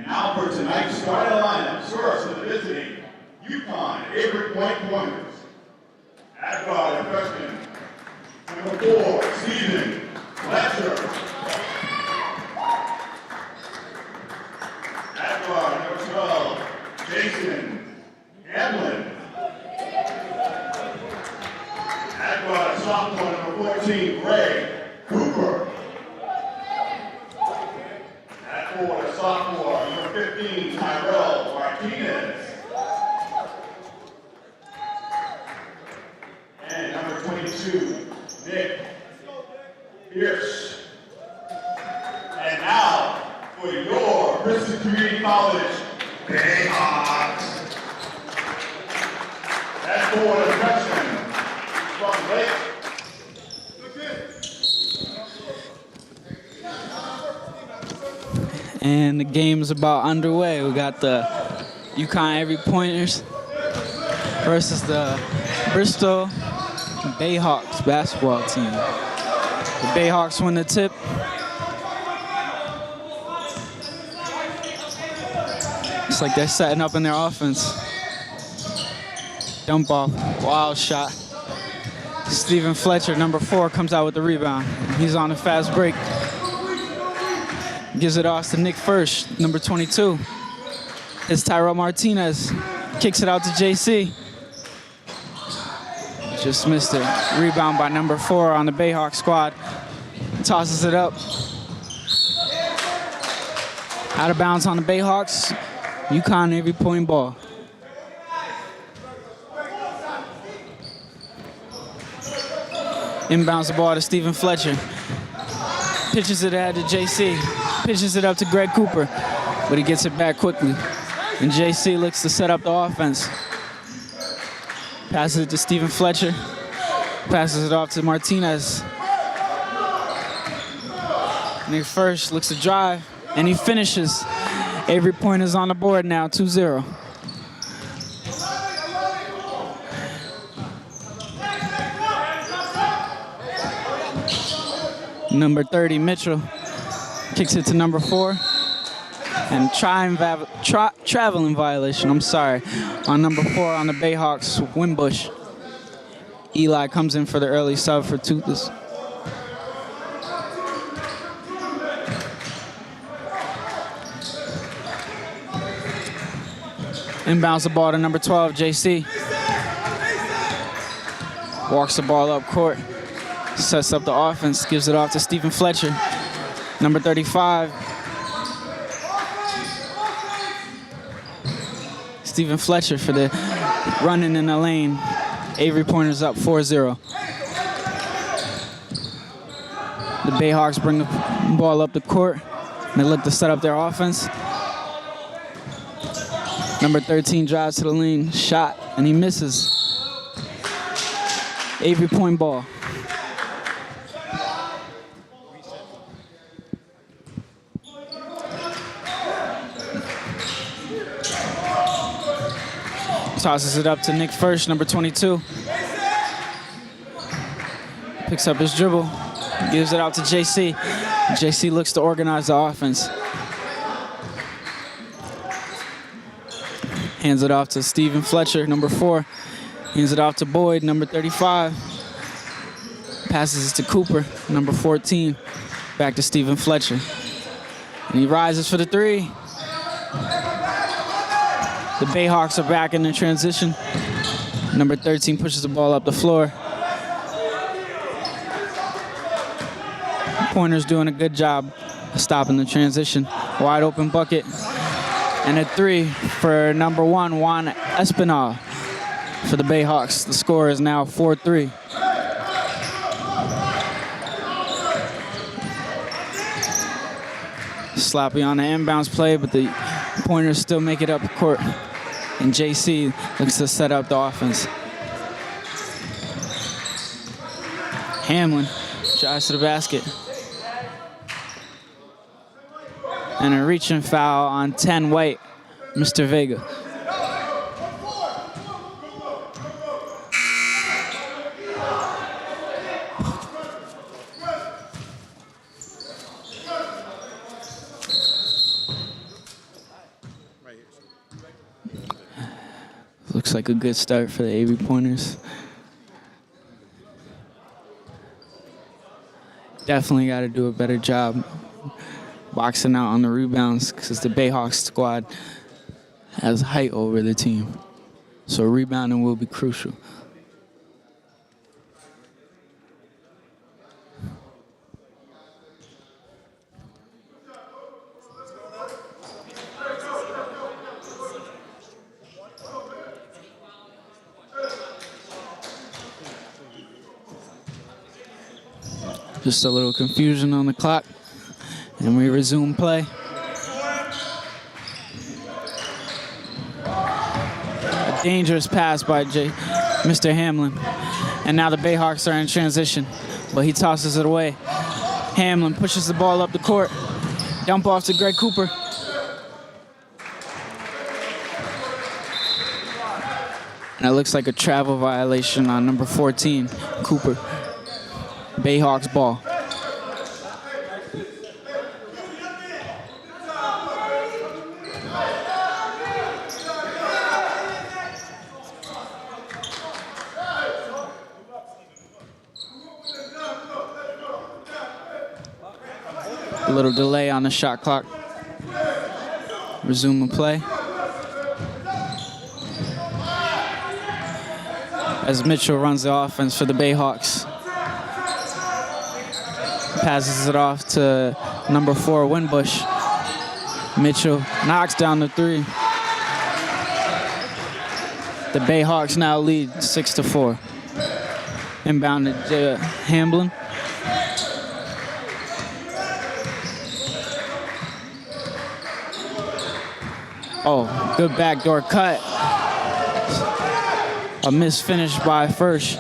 Now for tonight's starting lineup, first for the visiting UConn Avery Pointers. At guard, freshman, number 4, Stephen Fletcher. At guard, number 12, Jason Hamlin. At guard, sophomore, number 14, Greg Cooper. At forward, sophomore, number 15, Tyrell Martinez. And number 22, Nick Pierce. And now, for your Bristol Community College Bayhawks. At forward, a freshman from Lake. And the game's about underway. We got the UConn Avery Pointers versus the Bristol Bayhawks basketball team. The Bayhawks win the tip. It's like they're setting up in their offense. Dump off, wild shot. Stephen Fletcher, number 4, comes out with the rebound. He's on a fast break. Gives it off to Nick First, number 22. It's Tyrell Martinez. Kicks it out to JC. Just missed it. Rebound by number 4 on the Bayhawk squad. Tosses it up. Out of bounds on the Bayhawks. UConn Avery point ball. Inbounds the ball to Stephen Fletcher. Pitches it ahead to JC. Pitches it up to Greg Cooper, but he gets it back quickly. And JC looks to set up the offense. Passes it to Stephen Fletcher. Passes it off to Martinez. Nick First looks to drive, and he finishes. Avery Point is on the board now, 2-0. Number 30, Mitchell, kicks it to number 4. And traveling violation, I'm sorry, on number 4 on the Bayhawks, Wimbush. Eli comes in for the early sub for Toothus. Inbounds the ball to number 12, JC. Walks the ball up court. Sets up the offense, gives it off to Stephen Fletcher. Number 35. Stephen Fletcher for the running in the lane. Avery Pointers up 4-0. The Bayhawks bring the ball up the court. They look to set up their offense. Number 13 drives to the lane, shot, and he misses. Avery Point ball. Tosses it up to Nick First, number 22. Picks up his dribble, gives it out to JC. JC looks to organize the offense. Hands it off to Stephen Fletcher, number 4. Hands it off to Boyd, number 35. Passes it to Cooper, number 14. Back to Stephen Fletcher. And he rises for the 3. The Bayhawks are back in the transition. Number 13 pushes the ball up the floor. Pointers doing a good job stopping the transition. Wide open bucket. And a 3 for number 1, Juan Espinal for the Bayhawks. The score is now 4-3. Sloppy on the inbounds play, but the Pointers still make it up court. And JC looks to set up the offense. Hamlin drives to the basket. And a reaching foul on 10 White, Mr. Vega. Looks like a good start for the Avery Pointers. Definitely got to do a better job boxing out on the rebounds because the Bayhawks squad has height over the team. So rebounding will be crucial. Just a little confusion on the clock, and we resume play. A dangerous pass by Mr. Hamlin. And now the Bayhawks are in transition, but he tosses it away. Hamlin pushes the ball up the court. Dump off to Greg Cooper. And it looks like a travel violation on number 14, Cooper. Bayhawks ball. A little delay on the shot clock. Resume the play. As Mitchell runs the offense for the Bayhawks. Passes it off to number 4, Winbush. Mitchell knocks down the three. The Bayhawks now lead 6-4. Inbound to Hamlin. Oh, good backdoor cut. A missed finish by Firsch.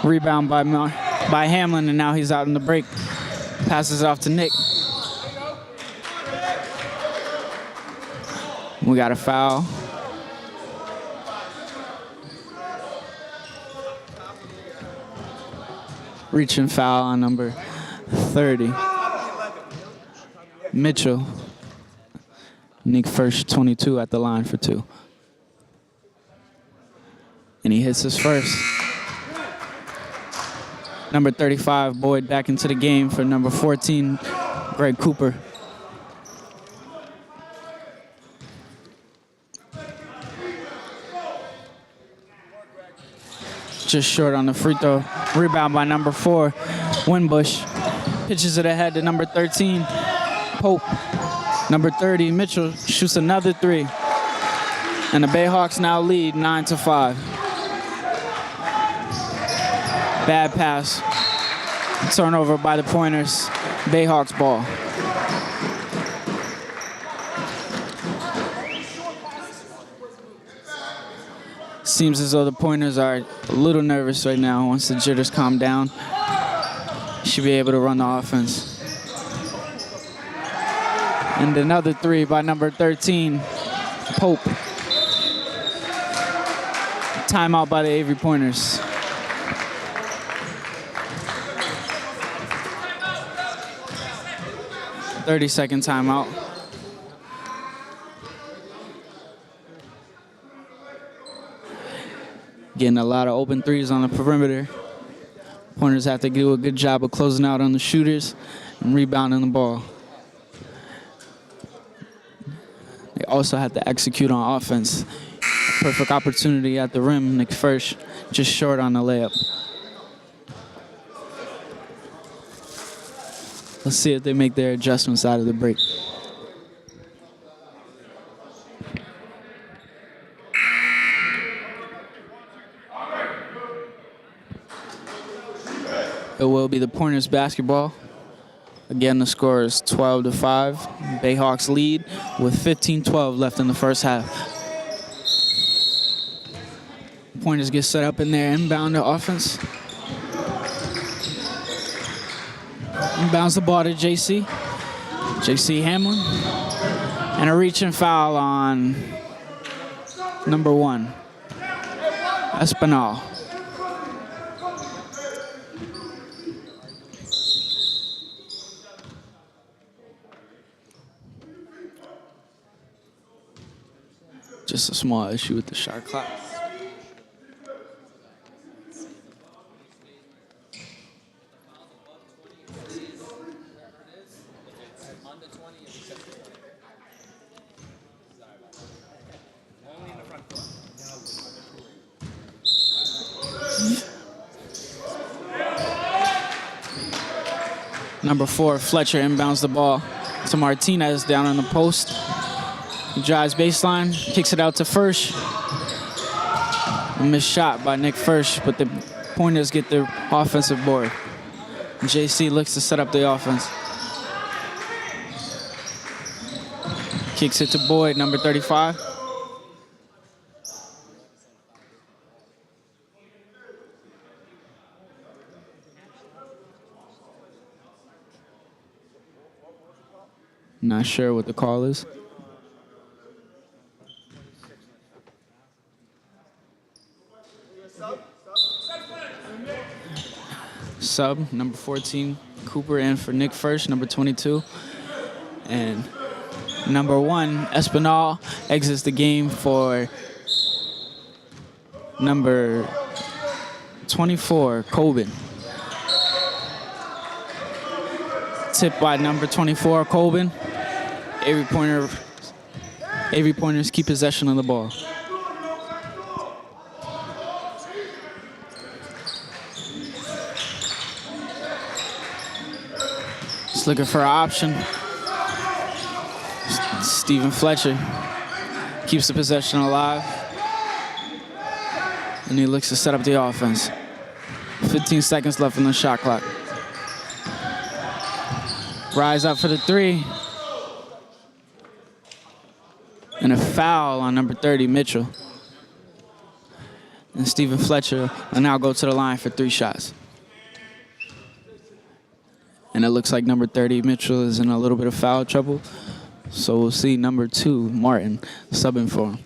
Rebound by Hamlin, and now he's out in the break. Passes it off to Nick. We got a foul. Reaching foul on number 30. Mitchell. Nick Firsch, 22 at the line for 2. And he hits his first. Number 35, Boyd, back into the game for number 14, Greg Cooper. Just short on the free throw. Rebound by number 4, Winbush. Pitches it ahead to number 13, Pope. Number 30, Mitchell, shoots another 3. And the Bayhawks now lead 9-5. Bad pass. Turnover by the Pointers. Bayhawks ball. Seems as though the Pointers are a little nervous right now. Once the jitters calm down, should be able to run the offense. And another 3 by number 13, Pope. Timeout by the Avery Pointers. "30-second timeout. Getting a lot of open threes on the perimeter. Pointers have to do a good job of closing out on the shooters and rebounding the ball. They also have to execute on offense. A perfect opportunity at the rim. Nick Firsch just short on the layup. Let's see if they make their adjustments out of the break. It will be the Pointers basketball. Again, the score is 12-5. Bayhawks lead with 15-12 left in the first half. Pointers get set up in their inbound to offense. Inbounds the ball to JC. JC Hamlin. And a reaching foul on number 1, Espinal. Just a small issue with the shot clock. Number 4, Fletcher inbounds the ball to Martinez down on the post. He drives baseline, kicks it out to Firsch. A missed shot by Nick Firsch, but the Pointers get the offensive board. JC looks to set up the offense. Kicks it to Boyd, number 35. Not sure what the call is. Sub, number 14, Cooper in for Nick Firsch, number 22. And number 1, Espinal exits the game for number 24, Colbin. Tipped by number 24, Colbin. Avery Pointers keep possession of the ball. Just looking for an option. Stephen Fletcher keeps the possession alive. And he looks to set up the offense. 15 seconds left on the shot clock. Rise up for the 3. And a foul on number 30, Mitchell. And Stephen Fletcher will now go to the line for 3 shots. And it looks like number 30, Mitchell, is in a little bit of foul trouble. So we'll see number 2, Martin, subbing for him.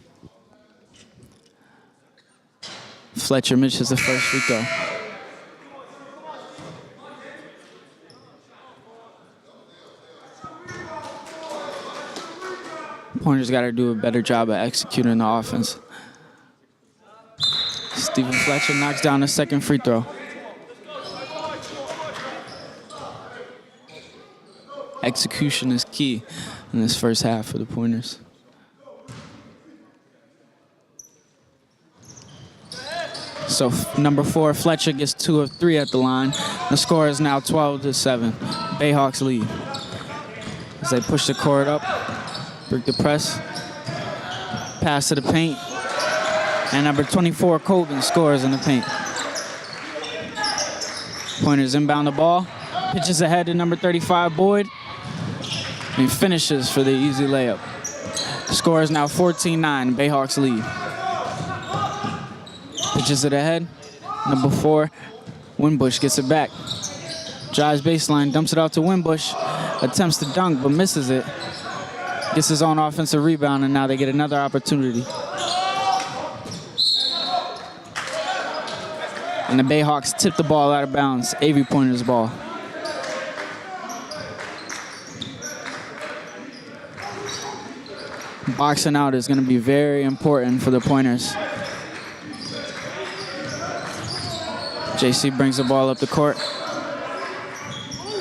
Fletcher misses the first free throw. Pointers got to do a better job at executing the offense. Stephen Fletcher knocks down the second free throw. Execution is key in this first half for the Pointers. So number 4, Fletcher gets 2 of 3 at the line. The score is now 12-7. Bayhawks lead. As they push the court up, break the press, pass to the paint, and number 24, Colvin, scores in the paint. Pointers inbound the ball, pitches ahead to number 35, Boyd, and finishes for the easy layup. The score is now 14-9, Bayhawks lead. Pitches it ahead, number 4, Winbush gets it back. Drives baseline, dumps it out to Winbush, attempts to dunk, but misses it. Gets his own offensive rebound, and now they get another opportunity. And the Bayhawks tip the ball out of bounds. Avery Pointers ball. Boxing out is going to be very important for the Pointers. JC brings the ball up the court.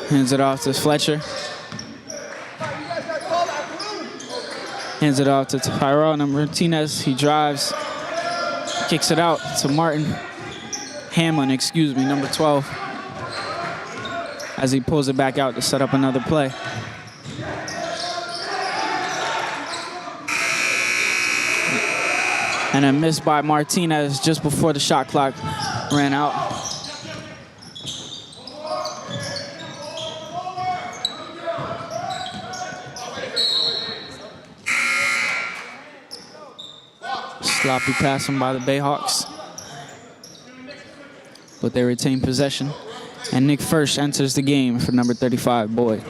Hands it off to Fletcher. Hands it off to Tyrell Martinez. He drives, kicks it out to Martin. Hamlin, excuse me, number 12. As he pulls it back out to set up another play. And a miss by Martinez just before the shot clock ran out. Sloppy passing by the Bayhawks. But they retain possession. And Nick Firsch enters the game for number 35, Boyd.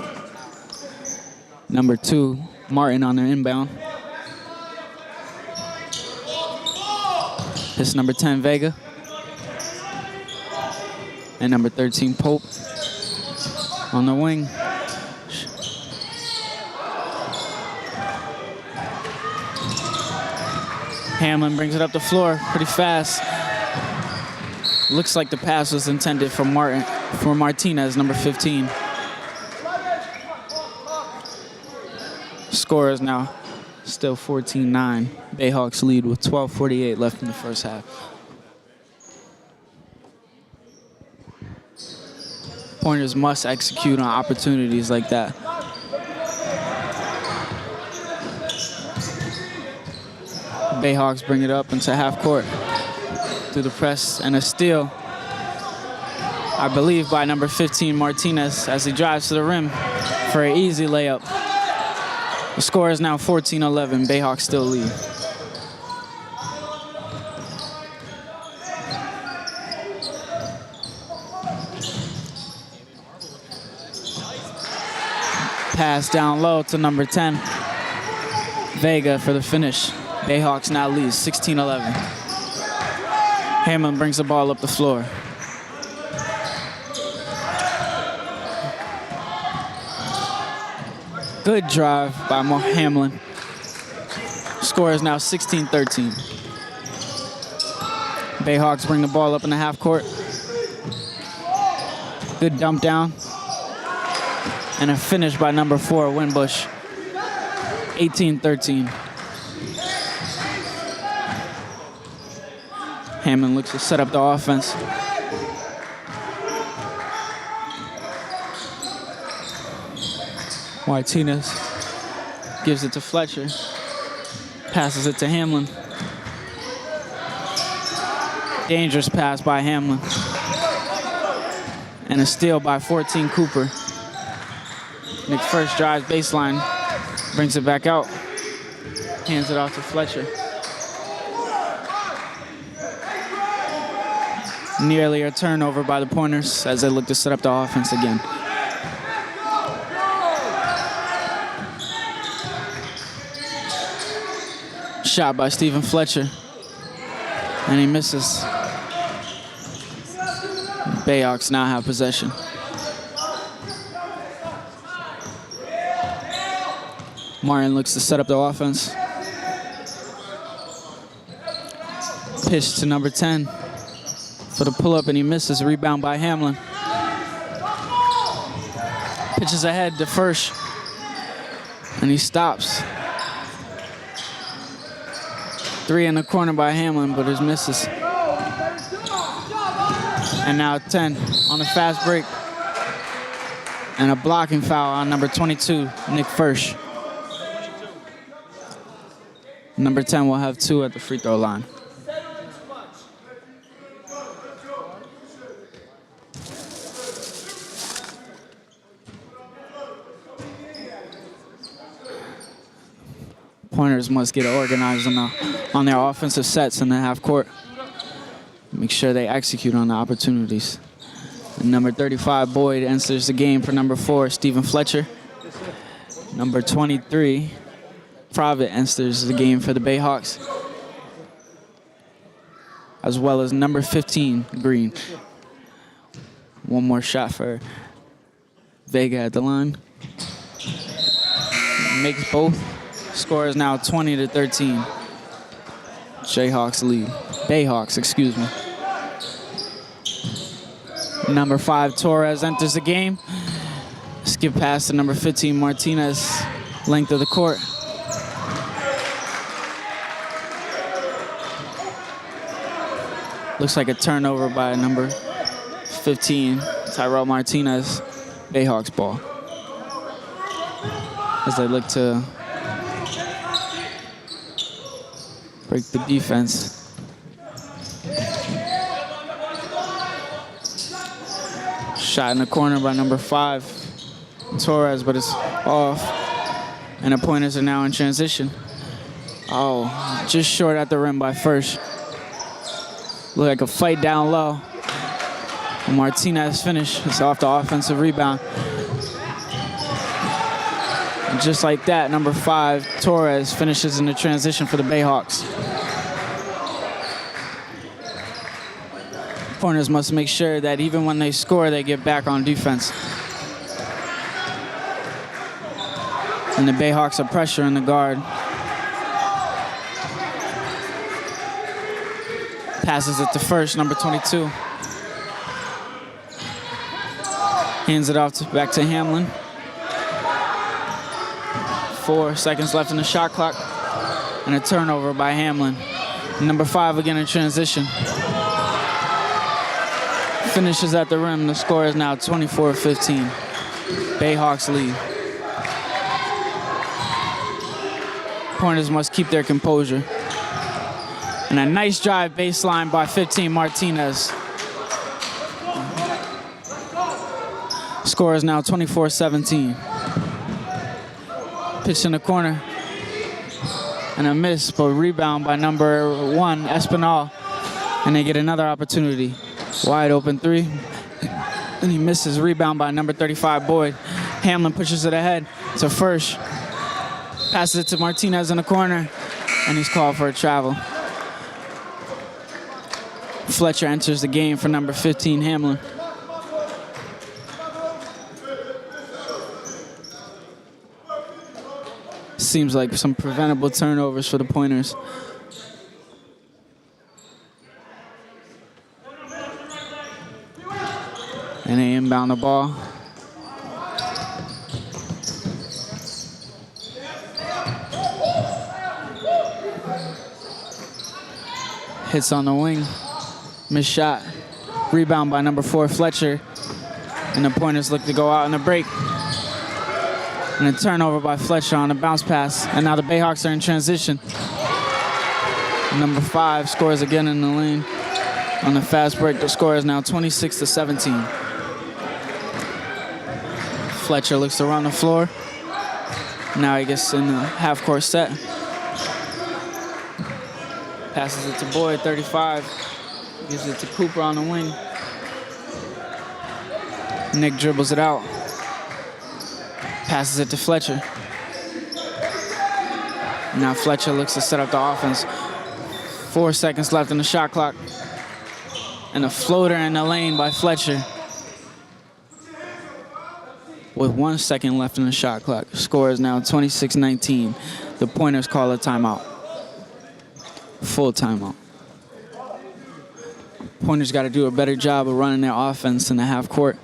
Number 2, Martin on the inbound. It's number 10, Vega. And number 13, Pope on the wing. Hamlin brings it up the floor pretty fast. Looks like the pass was intended for Martinez, number 15. Score is now still 14-9. Bayhawks lead with 12:48 left in the first half. Pointers must execute on opportunities like that. Bayhawks bring it up into half court through the press, and a steal, I believe, by number 15, Martinez, as he drives to the rim for an easy layup. The score is now 14-11. Bayhawks still lead. Pass down low to number 10, Vega, for the finish. Bayhawks now lead 16-11. Hamlin brings the ball up the floor. Good drive by Hamlin. Score is now 16-13. Bayhawks bring the ball up in the half court. Good dump down. And a finish by number 4, Winbush. 18-13. Hamlin looks to set up the offense. Martinez gives it to Fletcher. Passes it to Hamlin. Dangerous pass by Hamlin. And a steal by 14, Cooper. Nick first drives baseline, brings it back out, hands it off to Fletcher. Nearly a turnover by the Pointers as they look to set up the offense again. Shot by Stephen Fletcher, and he misses. Bayhawks now have possession. Martin looks to set up the offense. Pitch to number 10 for the pull-up, and he misses. Rebound by Hamlin. Pitches ahead to Firsch, and he stops. 3 in the corner by Hamlin, but his misses. And now 10 on the fast break. And a blocking foul on number 22, Nick Firsch. Number 10 will have 2 at the free throw line. Pointers must get organized on their offensive sets in the half court. Make sure they execute on the opportunities. And number 35, Boyd, enters the game for number 4, Stephen Fletcher. Number 23, Provitt, enters the game for the Bayhawks, as well as number 15, Green. One more shot for Vega at the line. Makes both. Score is now 20-13. Bayhawks, excuse me. Number 5, Torres, enters the game. Skip pass to number 15, Martinez. Length of the court. Looks like a turnover by number 15, Tyrell Martinez. Bayhawks ball. As they look to break the defense. Shot in the corner by number 5, Torres, but it's off. And the Pointers are now in transition. Oh, just short at the rim by Firsch. Look like a fight down low. And Martinez finish. It's off the offensive rebound. And just like that, number 5, Torres, finishes in the transition for the Bayhawks. Pointers must make sure that even when they score, they get back on defense. And the Bayhawks are pressuring the guard. Passes it to first, number 22. Hands it off back to Hamlin. 4 seconds left in the shot clock. And a turnover by Hamlin. Number 5 again in transition. Finishes at the rim. The score is now 24-15. Bayhawks lead. Pointers must keep their composure. And a nice drive baseline by 15 Martinez. Score is now 24-17. Pitch in the corner. And a miss, but rebound by number 1, Espinal. And they get another opportunity. Wide open 3. And he misses. Rebound by number 35, Boyd. Hamlin pushes it ahead to Firsch. Passes it to Martinez in the corner. And he's called for a travel. Fletcher enters the game for number 15, Hamlin. Seems like some preventable turnovers for the Pointers. And they inbound the ball. Hits on the wing. Missed shot. Rebound by number 4, Fletcher. And the Pointers look to go out in the break. And a turnover by Fletcher on a bounce pass. And now the Bayhawks are in transition. Number 5 scores again in the lane. On the fast break, the score is now 26-17. Fletcher looks to run the floor. Now he gets in the half-court set. Passes it to Boyd, 35. Gives it to Cooper on the wing. Nick dribbles it out. Passes it to Fletcher. Now Fletcher looks to set up the offense. 4 seconds left in the shot clock. And a floater in the lane by Fletcher. With 1 second left in the shot clock. Score is now 26-19. The Pointers call a timeout. Full timeout. Pointers got to do a better job of running their offense in the half court.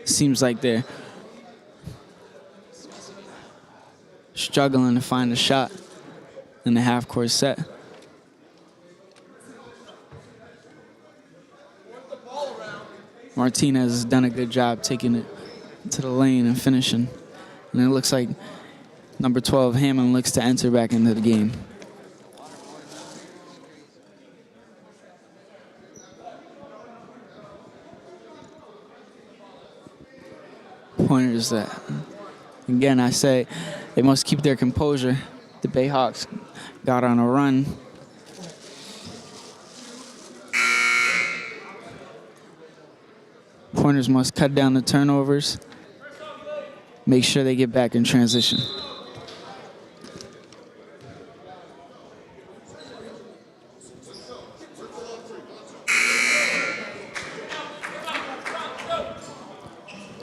Seems like they're struggling to find a shot in the half-court set. Martinez has done a good job taking it to the lane and finishing. And it looks like number 12, Hammond, looks to enter back into the game. Pointers that, again, I say they must keep their composure. The Bayhawks got on a run. Pointers must cut down the turnovers. Make sure they get back in transition.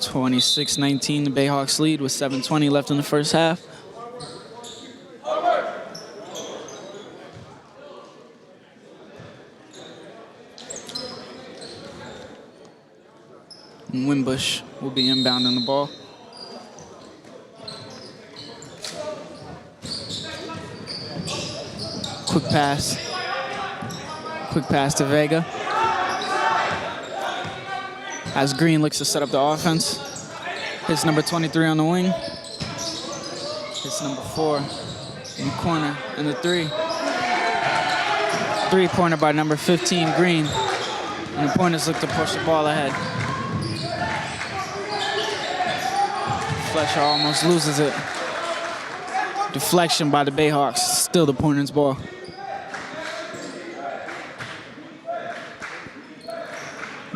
(26-19) the Bayhawks lead with 7:20 left in the first half. And Wimbush will be inbounding the ball. Quick pass. Quick pass to Vega. As Green looks to set up the offense. Hits number 23 on the wing. Hits number 4 in the corner. And the 3. Three-pointer by number 15, Green. And the Pointers look to push the ball ahead. Fletcher almost loses it. Deflection by the Bayhawks. Still the Pointers' ball.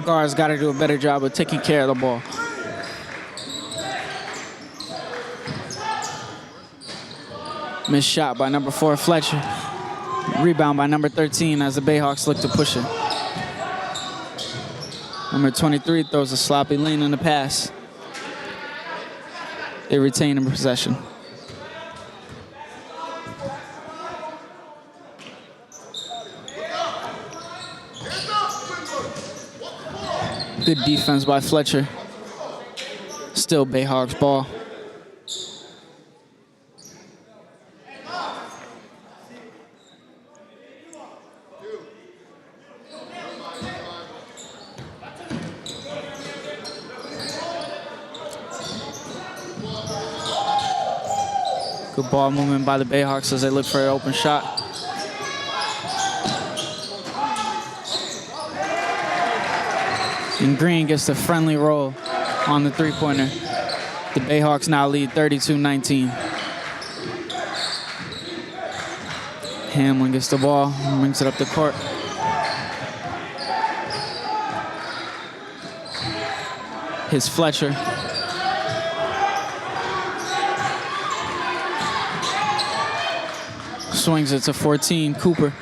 Guards got to do a better job of taking care of the ball. Missed shot by number 4, Fletcher. Rebound by number 13 as the Bayhawks look to push it. Number 23 throws a sloppy lane in the pass. They retain the possession. Good defense by Fletcher. Still Bayhawks ball. Good ball movement by the Bayhawks as they look for an open shot. And Green gets the friendly roll on the three-pointer. The Bayhawks now lead 32-19. Hamlin gets the ball and brings it up the court. Here's Fletcher. Swings it to 14, Cooper.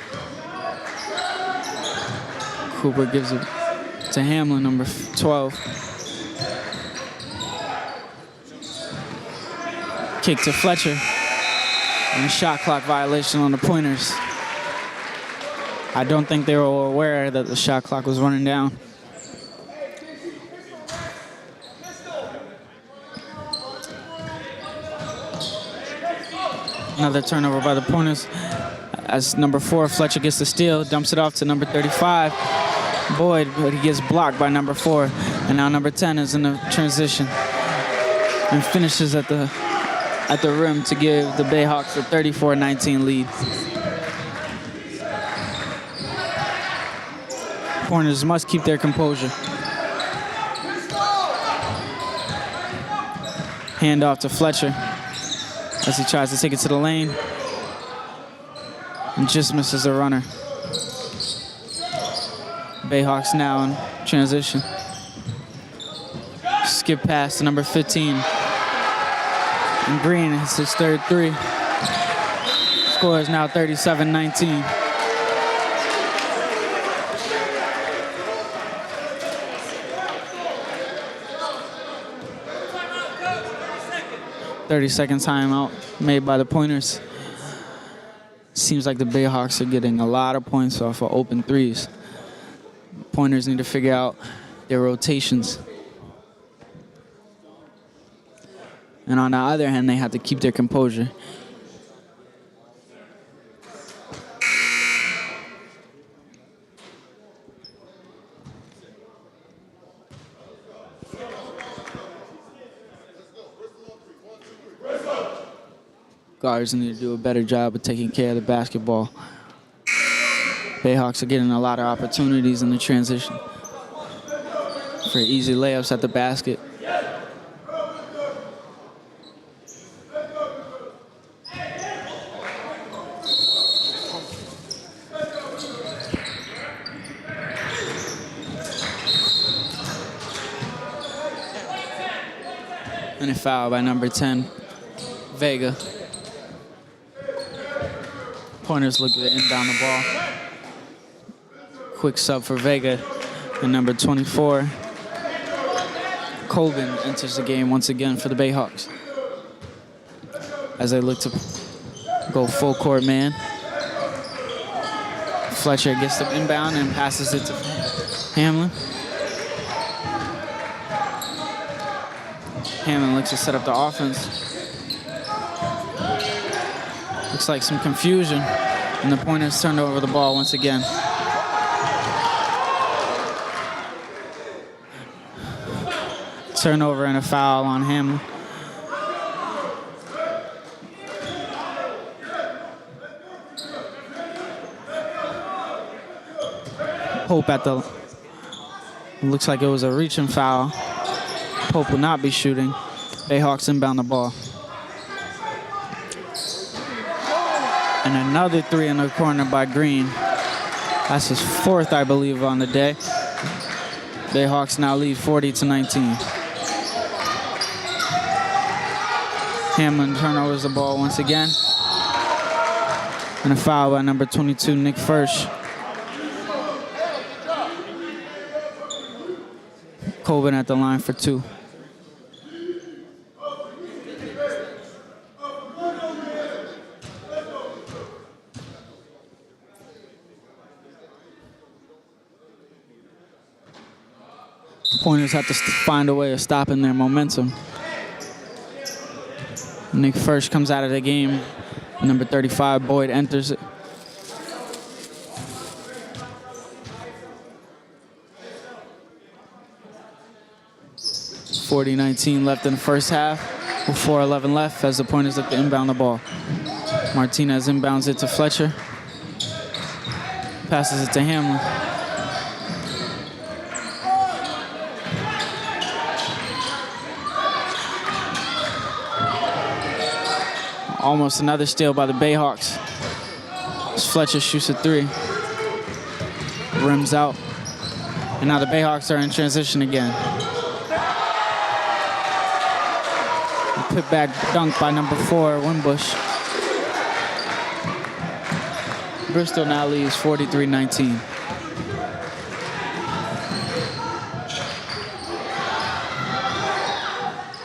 Cooper gives it to Hamlin, number 12. Kick to Fletcher. And a shot clock violation on the pointers. I don't think they were aware that the shot clock was running down. Another turnover by the pointers. As number 4, Fletcher gets the steal, dumps it off to number 35, Boyd, but he gets blocked by number 4. And now number 10 is in the transition and finishes at the rim to give the Bayhawks a 34-19 lead. Pointers must keep their composure. Hand off to Fletcher as he tries to take it to the lane and just misses the runner. Bayhawks now in transition. Skip pass to number 15. And Green hits his third three. Score is now 37-19. Thirty-second timeout made by the pointers. Seems like the Bayhawks are getting a lot of points off of open threes. Pointers need to figure out their rotations. And on the other hand, they have to keep their composure. Guards need to do a better job of taking care of the basketball. Bayhawks are getting a lot of opportunities in the transition for easy layups at the basket. And a foul by number 10, Vega. Pointers look to inbound the ball. Quick sub for Vega. And number 24, Colvin enters the game once again for the Bayhawks as they look to go full court man. Fletcher gets the inbound and passes it to Hamlin. Hamlin looks to set up the offense. Looks like some confusion, and the pointers turned over the ball once again. Turnover and a foul on Hamlin. Pope at the, it looks like it was a reaching foul. Pope will not be shooting. Bayhawks inbound the ball. And another three in the corner by Green. That's his 4th, I believe, on the day. Bayhawks now lead 40-19. Hamlin turnovers the ball once again. And a foul by number 22, Nick Firsch. Colvin at the line for 2. Pointers have to find a way of stopping their momentum. Nick First comes out of the game. Number 35, Boyd, enters it. .40-19 left in the first half, with 4:11 left as the Pointers look to inbound the ball. Martinez inbounds it to Fletcher. Passes it to Hamlin. Almost another steal by the Bayhawks. As Fletcher shoots a three. Rims out. And now the Bayhawks are in transition again. Put back dunk by number 4, Wimbush. Bristol now leads 43-19.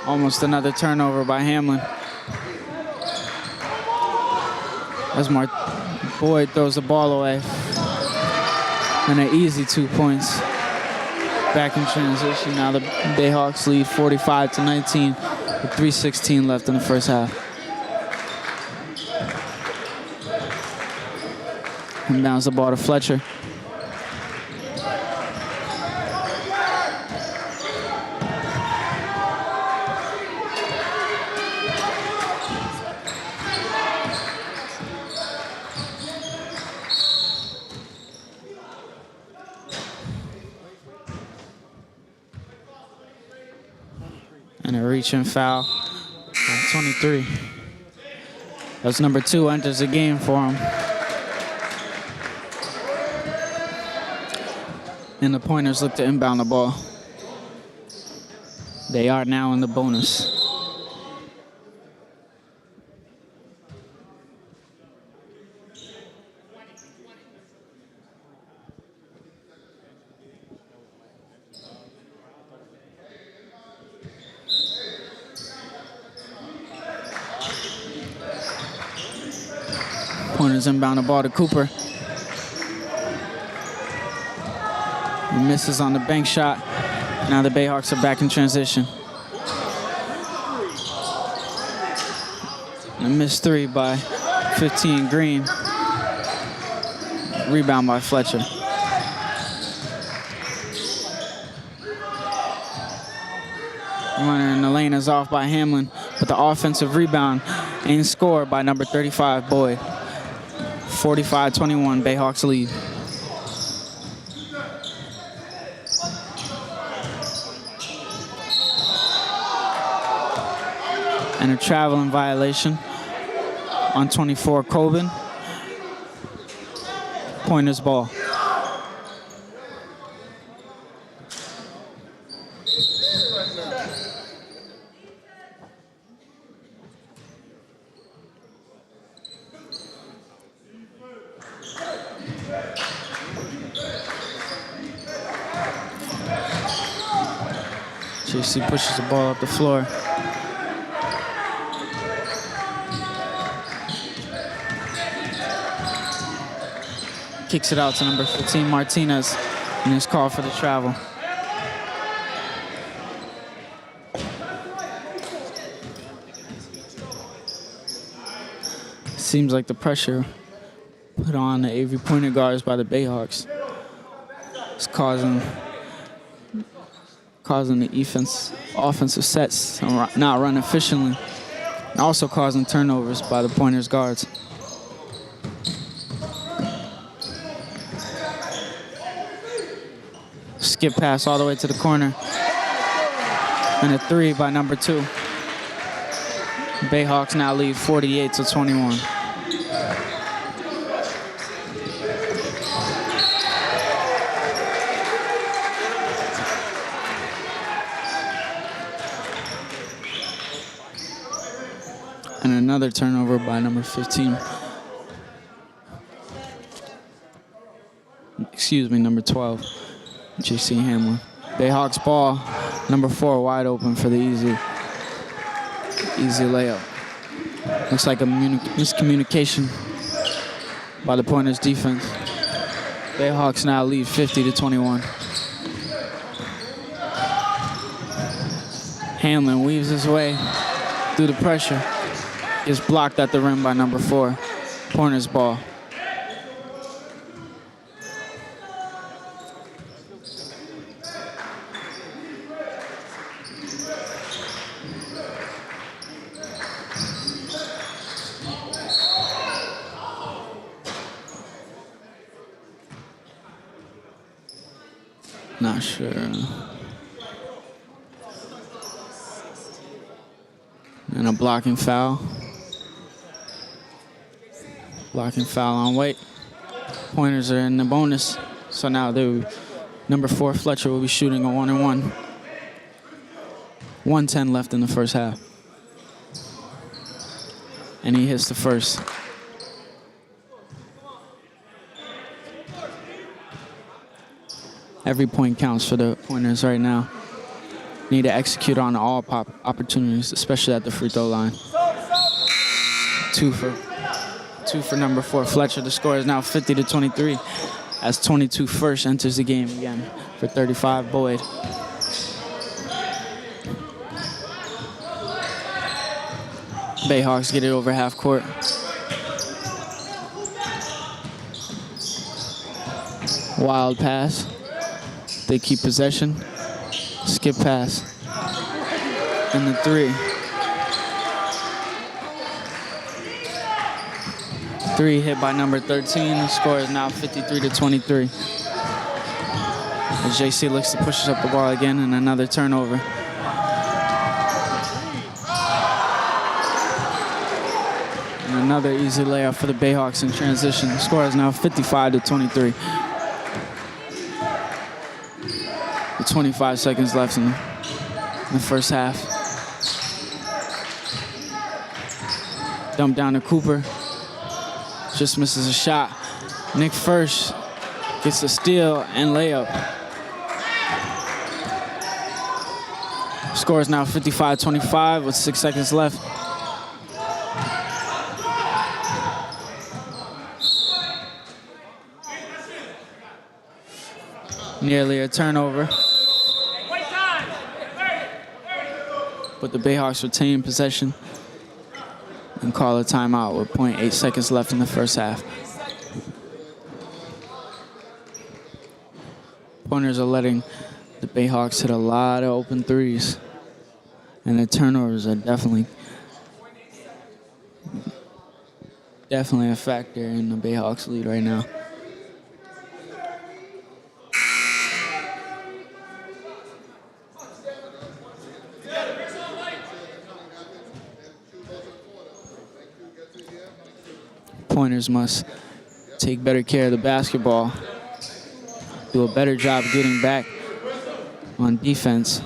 Almost another turnover by Hamlin. As Boyd throws the ball away. And an easy 2 points. Back in transition. Now the Bayhawks lead 45-19 with 3:16 left in the first half. Inbounds the ball to Fletcher. And a reach-in foul on 23. That's number 2 enters the game for him. And the Pointers look to inbound the ball. They are now in the bonus. Pointers inbound the ball to Cooper. He misses on the bank shot. Now the Bayhawks are back in transition. A missed 3 by 15 Green. Rebound by Fletcher. Runner in the lane is off by Hamlin, but the offensive rebound ain't scored by number 35, Boyd. 45-21, Bayhawks lead. And a traveling violation on 24, Coben. Pointers ball. JC pushes the ball up the floor. Kicks it out to number 15, Martinez, and is called for the travel. Seems like the pressure put on the Avery pointer guards by the Bayhawks is causing the offensive sets to not run efficiently, and also causing turnovers by the Pointers guards. Skip pass all the way to the corner. And a 3 by number 2. Bayhawks now lead 48-21. And another turnover by number 15. Excuse me, number 12. JC Hamlin. Bayhawks ball, number 4 wide open for the easy layup. Looks like a miscommunication by the Pointers defense. Bayhawks now lead 50-21. Hamlin weaves his way through the pressure. Is blocked at the rim by number 4. Pointers ball. Not sure. And a blocking foul. Blocking foul on White. Pointers are in the bonus. So now number 4, Fletcher, will be shooting a 1-and-1. 1:10 left in the first half. And he hits the first. Every point counts for the Pointers right now. Need to execute on all pop opportunities, especially at the free throw line. Two for number 4, Fletcher. The score is now 50-23 as 22 first enters the game again for 35, Boyd. Bayhawks get it over half court. Wild pass. They keep possession. Skip pass. And the 3. 3 hit by number 13. The score is now 53-23. As JC looks to push up the ball again, and another turnover. And another easy layup for the Bayhawks in transition. The score is now 55-23. With 25 seconds left in the first half. Dump down to Cooper. Just misses a shot. Nick First gets a steal and layup. Score is now 55-25 with 6 seconds left. Nearly a turnover. But the Bayhawks retain possession and call a timeout with 0.8 seconds left in the first half. Pointers are letting the Bayhawks hit a lot of open threes. And the turnovers are definitely a factor in the Bayhawks lead right now. Pointers must take better care of the basketball, do a better job getting back on defense,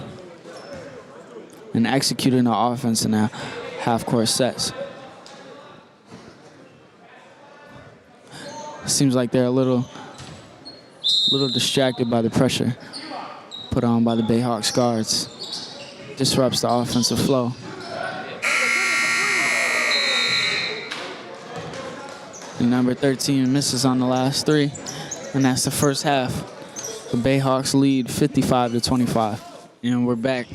and executing the offense in the half-court sets. Seems like they're a little distracted by the pressure put on by the Bayhawks guards. Disrupts the offensive flow. And number 13 misses on the last 3, and that's the first half. The Bayhawks lead 55-25. And we're back.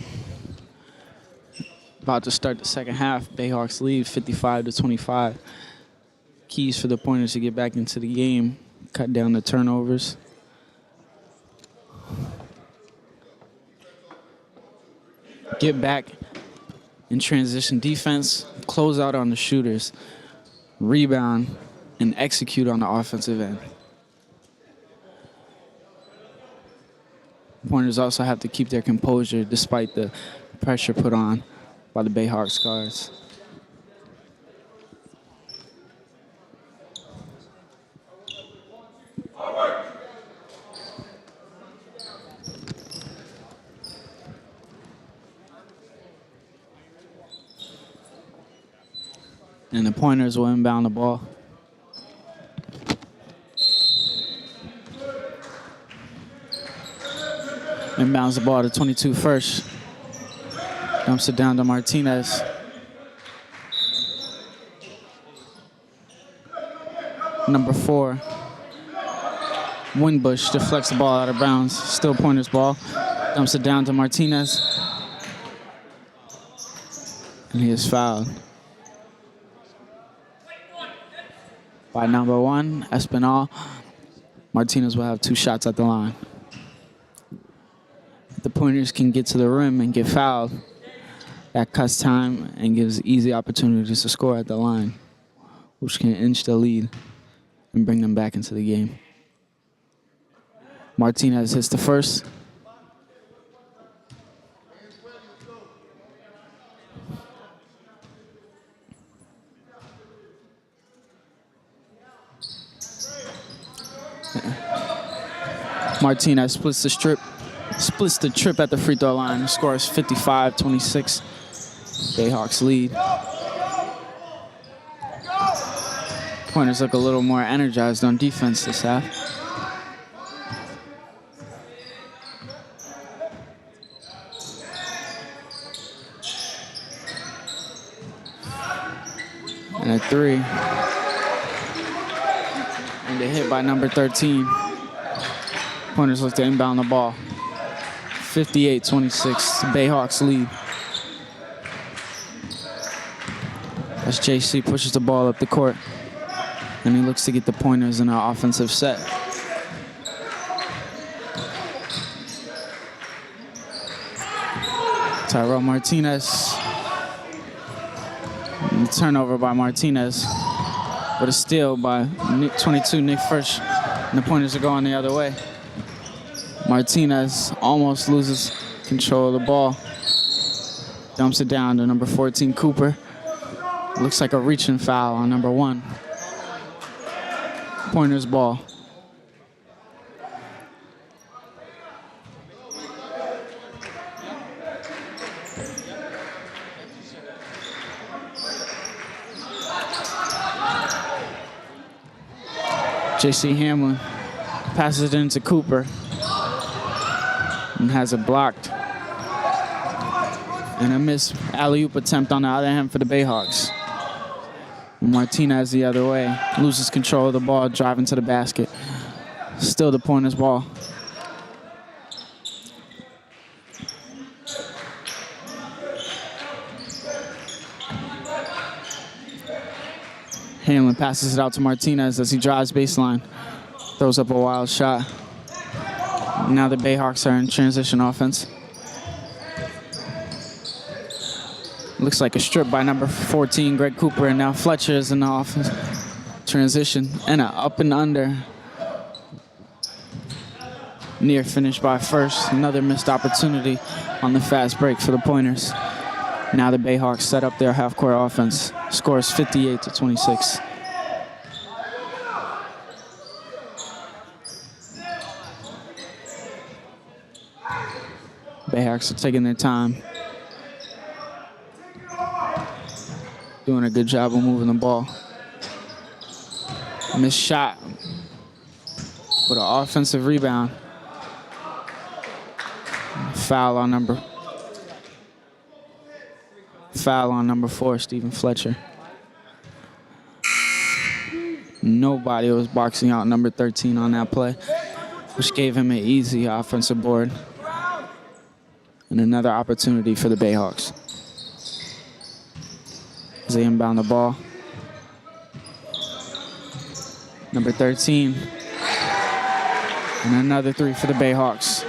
About to start the second half. Bayhawks lead 55-25. Keys for the Pointers to get back into the game. Cut down the turnovers. Get back in transition defense. Close out on the shooters. Rebound and execute on the offensive end. Pointers also have to keep their composure despite the pressure put on by the Bayhawks guards. And the Pointers will inbound the ball. Inbounds the ball to 22 first. Dumps it down to Martinez. Number 4. Winbush deflects the ball out of bounds. Still Pointers ball. Dumps it down to Martinez. And he is fouled by number 1, Espinal. Martinez will have 2 shots at the line. If the Pointers can get to the rim and get fouled, that cuts time and gives easy opportunities to score at the line, which can inch the lead and bring them back into the game. Martinez hits the first. Martinez splits the trip at the free throw line. Scores 55-26. Bayhawks lead. Pointers look a little more energized on defense this half. And a 3. And a hit by number 13. Pointers look to inbound the ball. 58-26, Bayhawks lead. As JC pushes the ball up the court, and he looks to get the Pointers in an offensive set. Tyrell Martinez. And the turnover by Martinez. With a steal by 22, Nick Frisch. And the Pointers are going the other way. Martinez almost loses control of the ball. Dumps it down to number 14, Cooper. Looks like a reaching foul on number 1. Pointers ball. J.C. Hamlin passes it into Cooper and has it blocked. And a missed alley-oop attempt on the other hand for the Bayhawks. Martinez the other way, loses control of the ball, driving to the basket. Still the Pointers ball. Hamlin passes it out to Martinez as he drives baseline. Throws up a wild shot. Now the Bayhawks are in transition offense. Looks like a strip by number 14, Greg Cooper, and now Fletcher is in the offense. Transition and a up and under. Near finish by First. Another missed opportunity on the fast break for the Pointers. Now the Bayhawks set up their half-court offense. Scores 58-26. Bayhawks are taking their time. Doing a good job of moving the ball. Missed shot with an offensive rebound. Foul on number 4, Stephen Fletcher. Nobody was boxing out number 13 on that play, which gave him an easy offensive board. And another opportunity for the Bayhawks. As they inbound the ball. Number 13. And another 3 for the Bayhawks.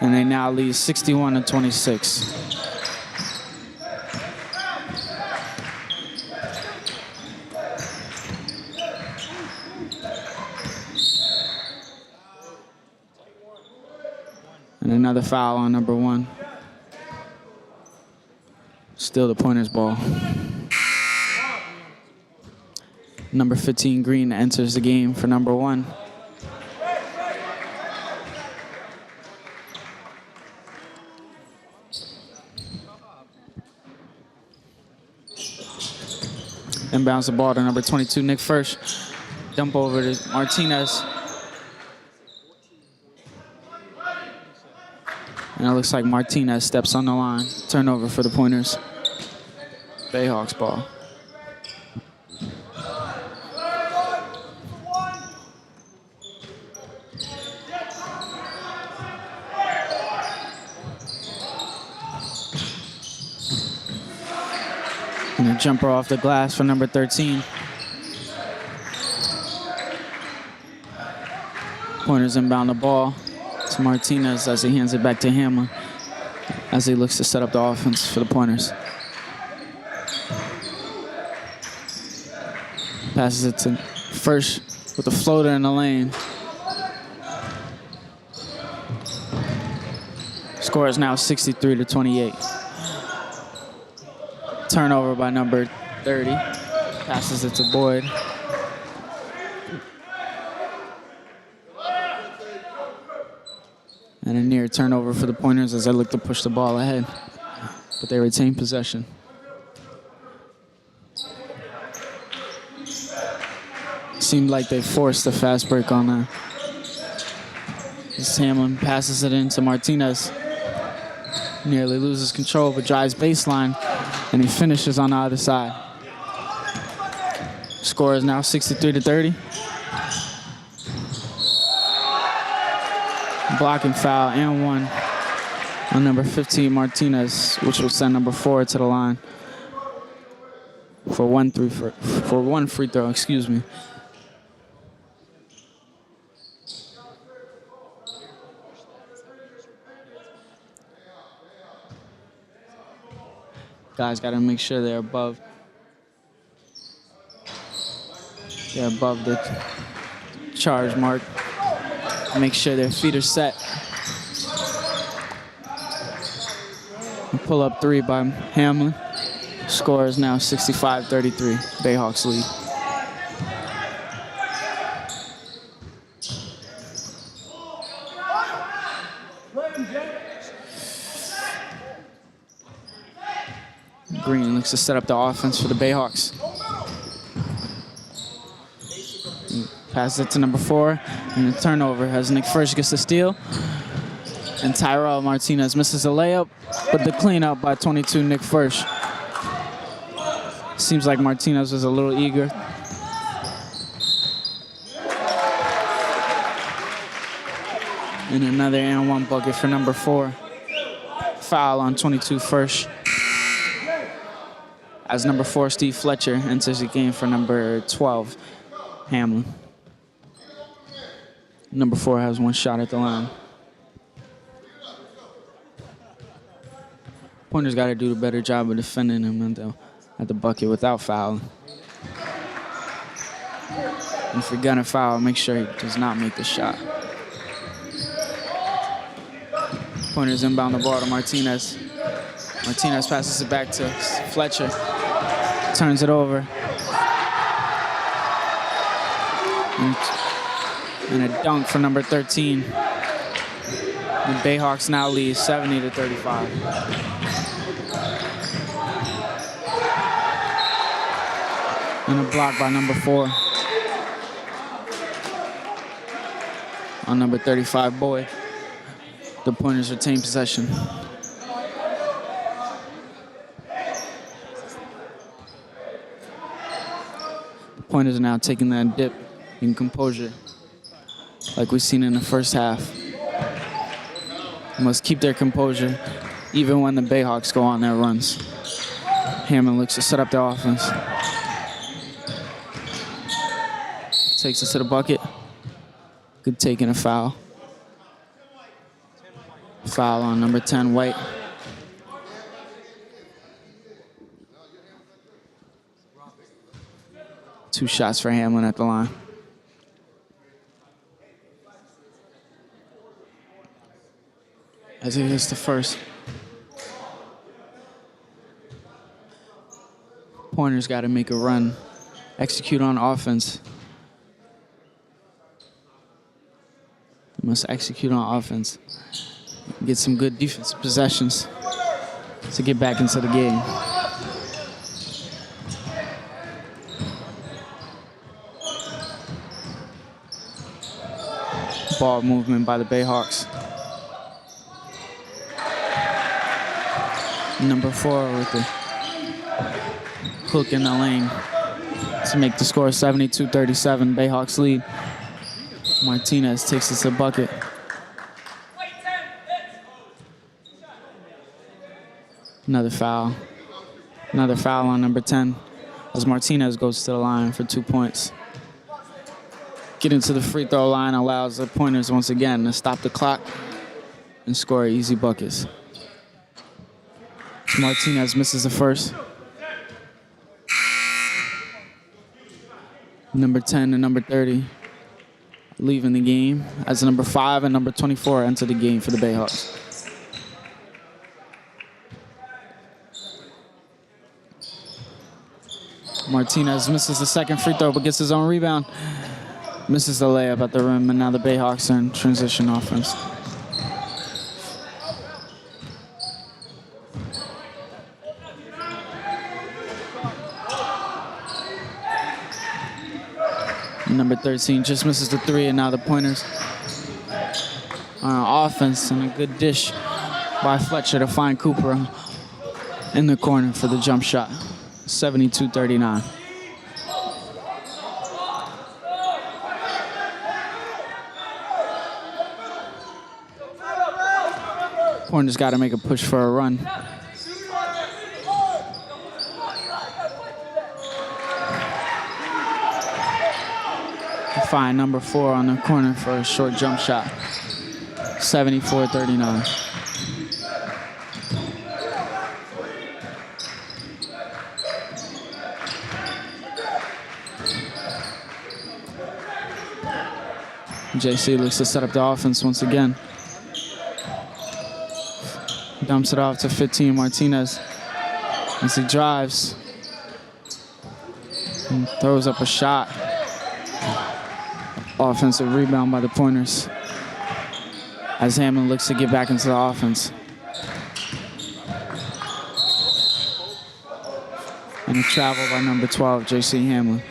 And they now lead 61-26. And another foul on number 1. Still the Pointers ball. Number 15, Green, enters the game for number 1. Inbounds the ball to number 22, Nick Firsch. Dump over to Martinez. And it looks like Martinez steps on the line. Turnover for the Pointers. Bayhawks ball. jumper off the glass for number 13. Pointers inbound the ball to Martinez as he hands it back to Hamlin as he looks to set up the offense for the Pointers. Passes it to First with the floater in the lane. Score is now 63-28. Turnover by number 30. Passes it to Boyd. And a near turnover for the Pointers as they look to push the ball ahead. But they retain possession. Seemed like they forced a fast break on that. As Hamlin passes it into Martinez. Nearly loses control, but drives baseline, and he finishes on the other side. Score is now 63-30. Blocking foul and one on number 15, Martinez, which will send number 4 to the line for one free throw, excuse me. Guys got to make sure they're above the charge mark. Make sure their feet are set. Pull up 3 by Hamlin. Score is now 65-33. Bayhawks lead. Green looks to set up the offense for the Bayhawks. Passes it to number 4, and the turnover as Nick First gets the steal. And Tyrell Martinez misses a layup, but the cleanup by 22, Nick First. Seems like Martinez was a little eager. And another and one bucket for number 4. Foul on 22, First. As number 4, Steve Fletcher, enters the game for number 12, Hamlin. Number 4 has 1 shot at the line. Pointers got to do a better job of defending him at the bucket without fouling. And if you're gonna foul, make sure he does not make the shot. Pointers inbound the ball to Martinez. Martinez passes it back to Fletcher. Turns it over. And a dunk for number 13. The Bayhawks now lead 70-35. And a block by number 4. On number 35, Boyd. The Pointers retain possession. The Pointers are now taking that dip in composure, like we've seen in the first half. They must keep their composure even when the Bayhawks go on their runs. Hammond looks to set up the offense. Takes it to the bucket. Good take and a foul. Foul on number 10, White. Two shots for Hamlin at the line. As he hits the first. Pointers got to make a run, execute on offense. They must execute on offense. Get some good defensive possessions to get back into the game. Ball movement by the Bayhawks. Number 4 with the hook in the lane to make the score 72-37. Bayhawks lead. Martinez takes it to the bucket. Another foul. Another foul on number 10 as Martinez goes to the line for 2 points. Getting to the free throw line allows the Pointers once again to stop the clock and score easy buckets. Martinez misses the first. Number 10 and number 30 leaving the game as number 5 and number 24 enter the game for the Bayhawks. Martinez misses the second free throw but gets his own rebound. Misses the layup at the rim, and now the Bayhawks are in transition offense. Number 13 just misses the three, and now the Pointers on offense, and a good dish by Fletcher to find Cooper in the corner for the jump shot. 72-39. Pointers got to make a push for a run. Find number 4 on the corner for a short jump shot. 74-39. JC looks to set up the offense once again. Dumps it off to 15 Martinez as he drives and throws up a shot. Offensive rebound by the Pointers as Hamlin looks to get back into the offense. And a travel by number 12, J.C. Hamlin.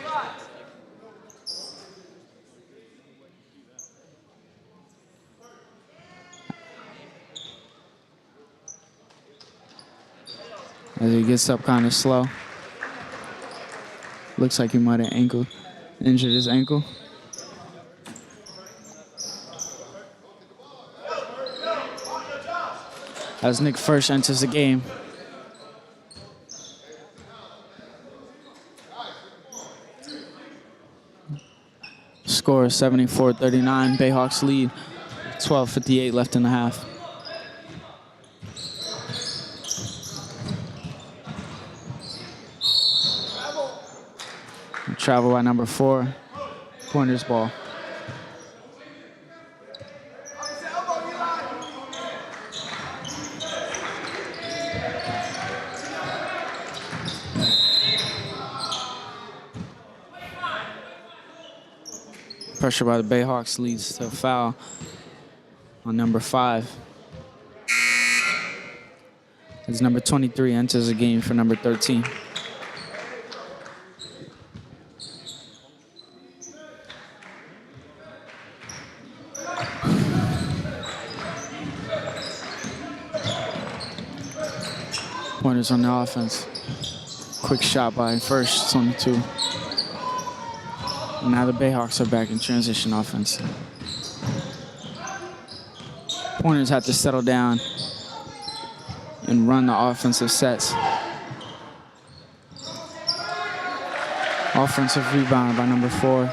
As he gets up kind of slow. Looks like he might have injured his ankle. As Nick Firsch enters the game. Score is 74-39. Bayhawks lead. 12:58 left in the half. Travel by number 4. Pointers ball. Pressure by the Bayhawks leads to a foul on number 5. As number 23 enters the game for number 13. Pointers on the offense. Quick shot by Firsch, 22. And now the Bayhawks are back in transition offense. Pointers have to settle down and run the offensive sets. Offensive rebound by number 4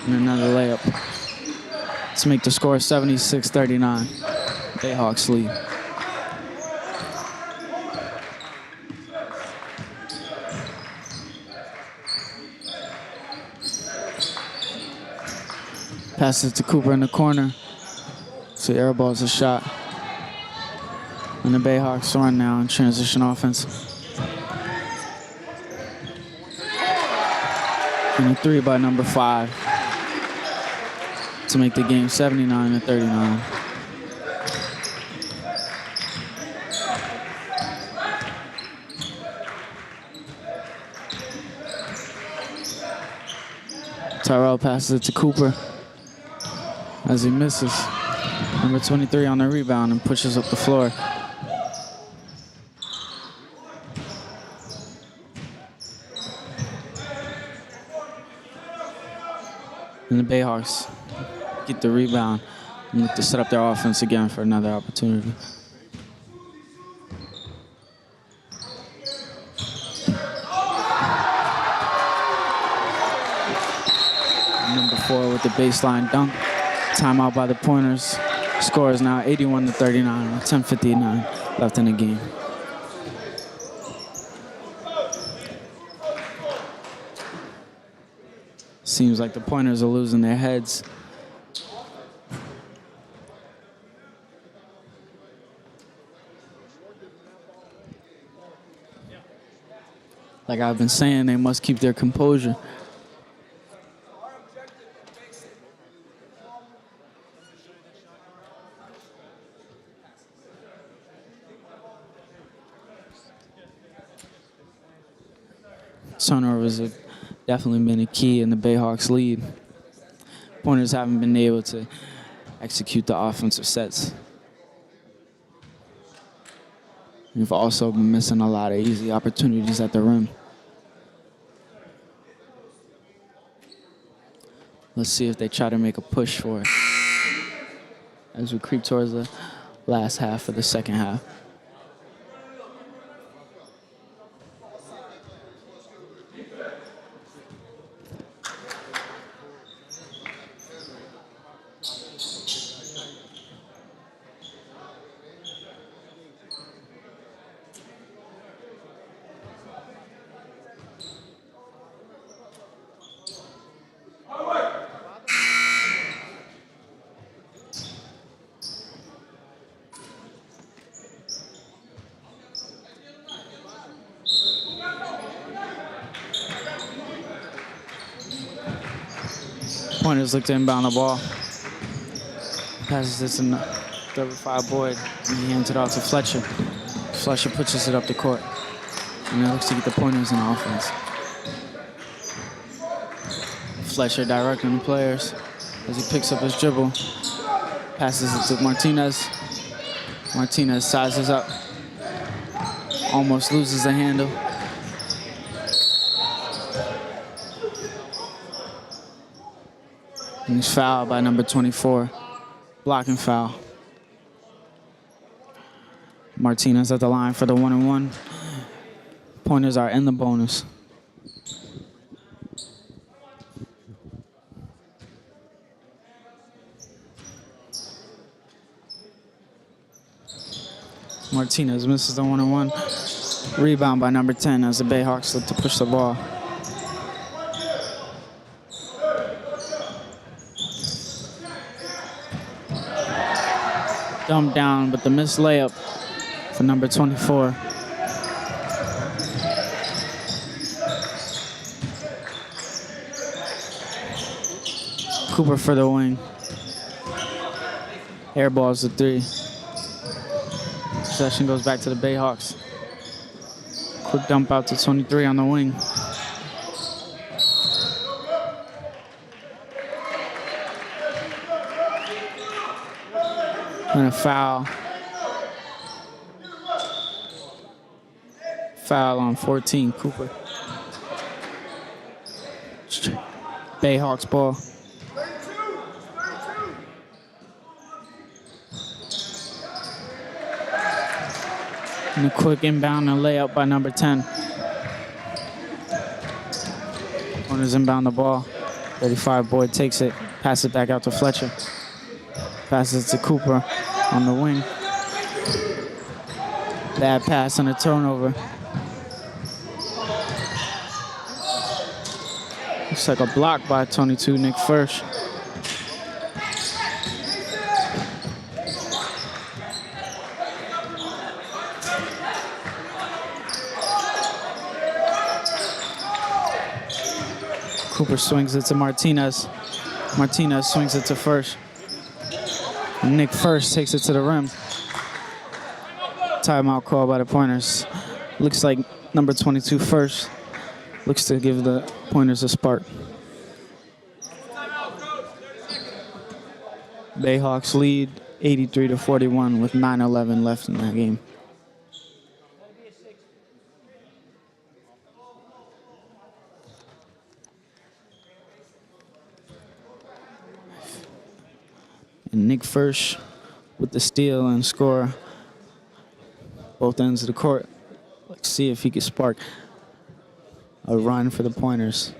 and another layup to make the score 76-39. Bayhawks lead. Passes to Cooper in the corner. So airballs a shot. And the Bayhawks run now in transition offense. And a 3 by number 5 to make the game 79-39. Tyrell passes it to Cooper as he misses. Number 23 on the rebound and pushes up the floor. And the Bayhawks get the rebound and look to set up their offense again for another opportunity. 4 with the baseline dunk. Timeout by the Pointers. Score is now 81-39 with 10:59 left in the game. Seems like the Pointers are losing their heads. Like I've been saying, they must keep their composure. Turnovers have definitely been a key in the Bayhawks' lead. Pointers haven't been able to execute the offensive sets. We've also been missing a lot of easy opportunities at the rim. Let's see if they try to make a push for it as we creep towards the last half of the second half. Pointers look to inbound the ball. Passes this in 35 Boyd, and he hands it off to Fletcher. Fletcher pushes it up the court, and it looks to get the Pointers in offense. Fletcher directing the players as he picks up his dribble. Passes it to Martinez. Martinez sizes up. Almost loses the handle. And he's fouled by number 24. Blocking foul. Martinez at the line for the 1-and-1. Pointers are in the bonus. Martinez misses the 1-and-1. Rebound by number 10 as the Bayhawks look to push the ball. Dumped down, but the missed layup for number 24. Cooper for the wing. Airballs the 3. Possession goes back to the Bayhawks. Quick dump out to 23 on the wing. And a foul. Foul on 14, Cooper. Bayhawks ball. And a quick inbound and layup by number 10. Pointers inbound the ball. 35 Boyd takes it, passes it back out to Fletcher. Passes it to Cooper on the wing. Bad pass and a turnover. Looks like a block by 22, Nick Firsch. Cooper swings it to Martinez. Martinez swings it to Firsch. And Nick Firsch takes it to the rim. Timeout call by the Pointers. Looks like number 22 Firsch looks to give the Pointers a spark. Bayhawks lead 83-41 with 9:11 left in that game. And Nick Firsch with the steal and score. Both ends of the court. Let's see if he can spark a run for the Pointers.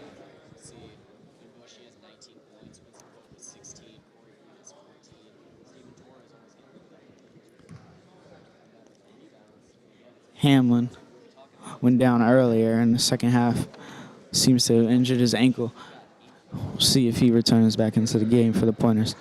went down earlier in the second half. Seems to have injured his ankle. We'll see if he returns back into the game for the Pointers.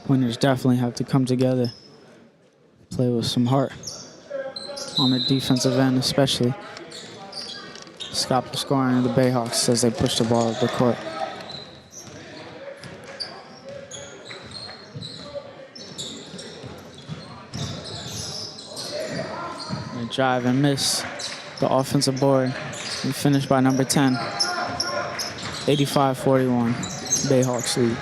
Pointers definitely have to come together, play with some heart on the defensive end especially. Stop the scoring of the Bayhawks as they push the ball up the court. They drive and miss the offensive board and finish by number 10. 85-41, Bayhawks lead.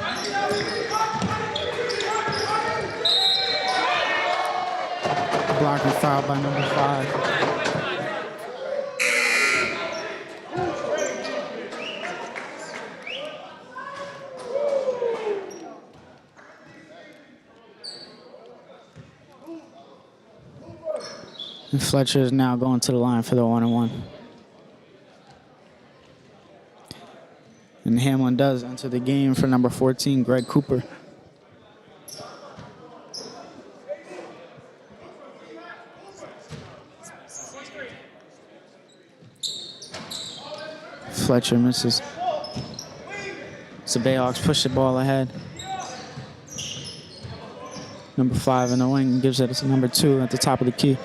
Block and foul by number 5. And Fletcher is now going to the line for the 1-on-1. And Hamlin does enter the game for number 14, Greg Cooper. Fletcher misses. So Bayhawks push the ball ahead. Number 5 in the wing gives it to number 2 at the top of the key.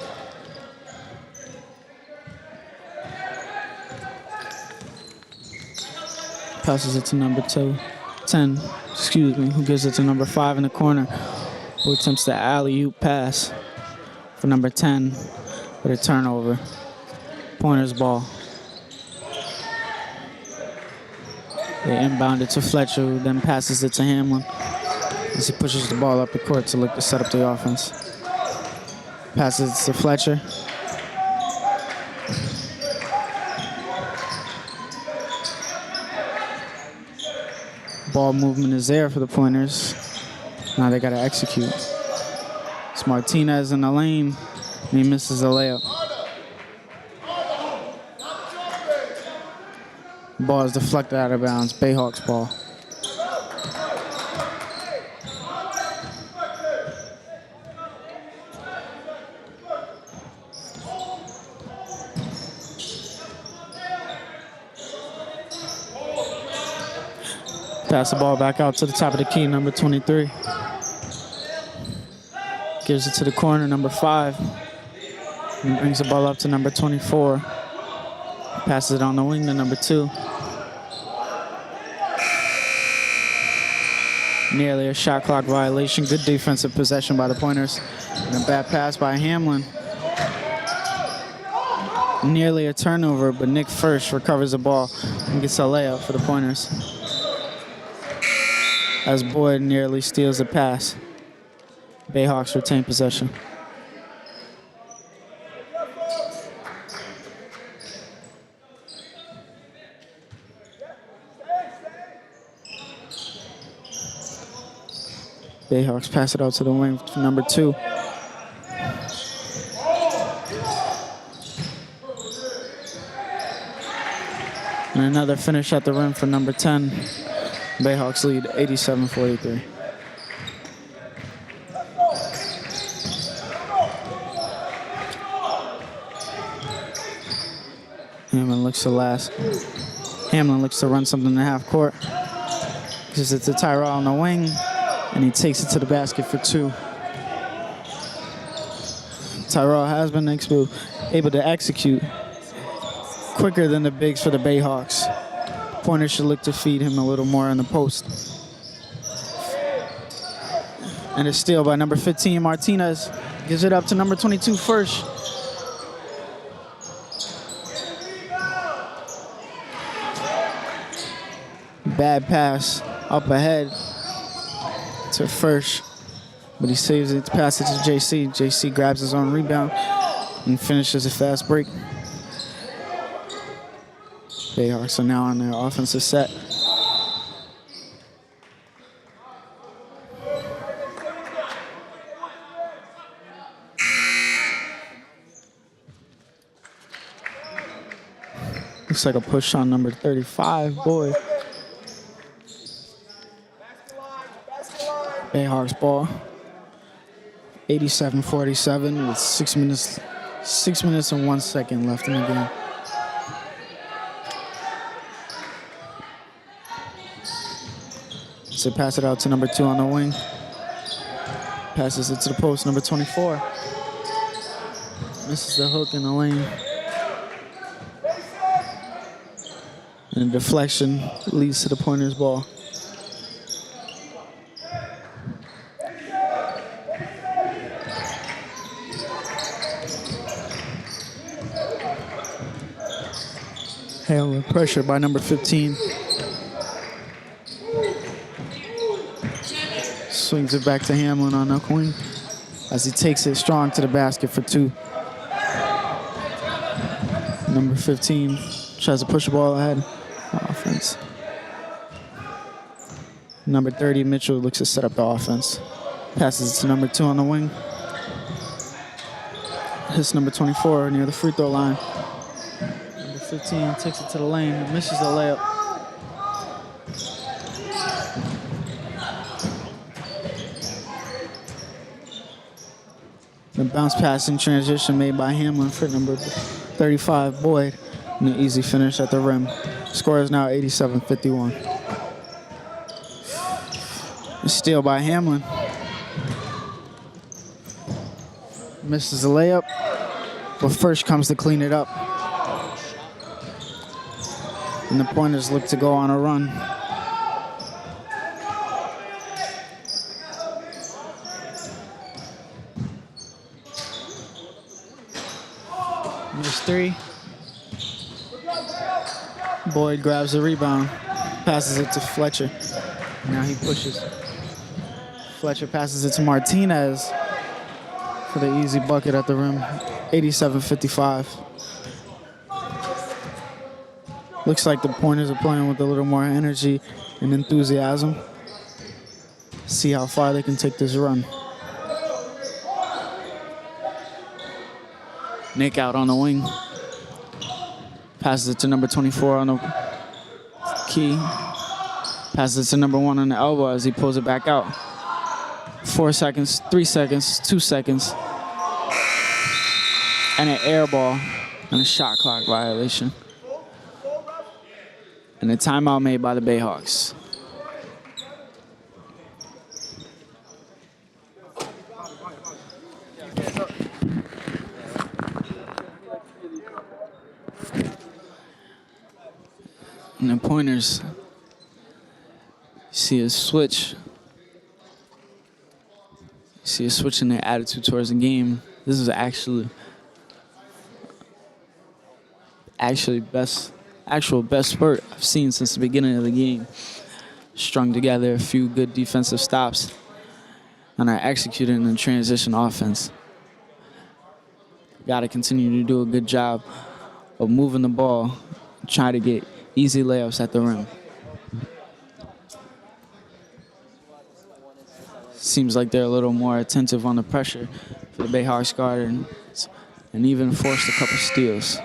Passes it to number 10, who gives it to number 5 in the corner, who attempts the alley-oop pass for number 10 with a turnover. Pointers ball. They inbound it to Fletcher, who then passes it to Hamlin as he pushes the ball up the court to look to set up the offense. Passes it to Fletcher. Ball movement is there for the Pointers. Now they got to execute. It's Martinez in the lane, and he misses a layup. Ball is deflected out of bounds. Bayhawks ball. Pass the ball back out to the top of the key, number 23. Gives it to the corner, number 5. And brings the ball up to number 24. Passes it on the wing to number 2. Nearly a shot clock violation. Good defensive possession by the Pointers. And a bad pass by Hamlin. Nearly a turnover, but Nick First recovers the ball and gets a layup for the Pointers. As Boyd nearly steals the pass. Bayhawks retain possession. Bayhawks pass it out to the wing for number 2. And another finish at the rim for number 10. Bayhawks lead 87-43. Hamlin looks to run something in half court. Gives it to Tyrell on the wing, and he takes it to the basket for 2. Tyrell has been able to execute quicker than the bigs for the Bayhawks. Pointers should look to feed him a little more in the post. And a steal by number 15, Martinez. Gives it up to number 22, First. Bad pass up ahead to Firsch, but he saves it to pass it to JC. JC grabs his own rebound and finishes a fast break. Bayhawks are now on their offensive set. Looks like a push on number 35, Boyd. Bayhawks ball. 87-47 with 6 minutes and 1 second left in the game. So pass it out to number 2 on the wing. Passes it to the post, number 24. Misses the hook in the lane. And deflection leads to the Pointers ball. Hale pressure by number 15. Swings it back to Hamlin on the wing as he takes it strong to the basket for 2. Number 15 tries to push the ball ahead. Offense. Number 30, Mitchell, looks to set up the offense. Passes it to number 2 on the wing. Hits number 24 near the free throw line. Number 15 takes it to the lane and misses the layup. The bounce pass in transition made by Hamlin for number 35, Boyd. And an easy finish at the rim. Score is now 87-51. Steal by Hamlin. Misses the layup, but Firsch comes to clean it up. And the Pointers look to go on a run. There's 3. Boyd grabs the rebound, passes it to Fletcher. Now he pushes. Fletcher passes it to Martinez for the easy bucket at the rim. 87-55. Looks like the Pointers are playing with a little more energy and enthusiasm. See how far they can take this run. Nick out on the wing. Passes it to number 24 on the key. Passes it to number 1 on the elbow as he pulls it back out. 4 seconds, 3 seconds, 2 seconds. And an air ball and a shot clock violation. And a timeout made by the Bayhawks. And the Pointers see a switch. See a switch in their attitude towards the game. This is actual best spurt I've seen since the beginning of the game. Strung together a few good defensive stops and are executing in transition offense. Got to continue to do a good job of moving the ball, try to get easy layups at the rim. Seems like they're a little more attentive on the pressure for the Bayhawks guard and even forced a couple steals.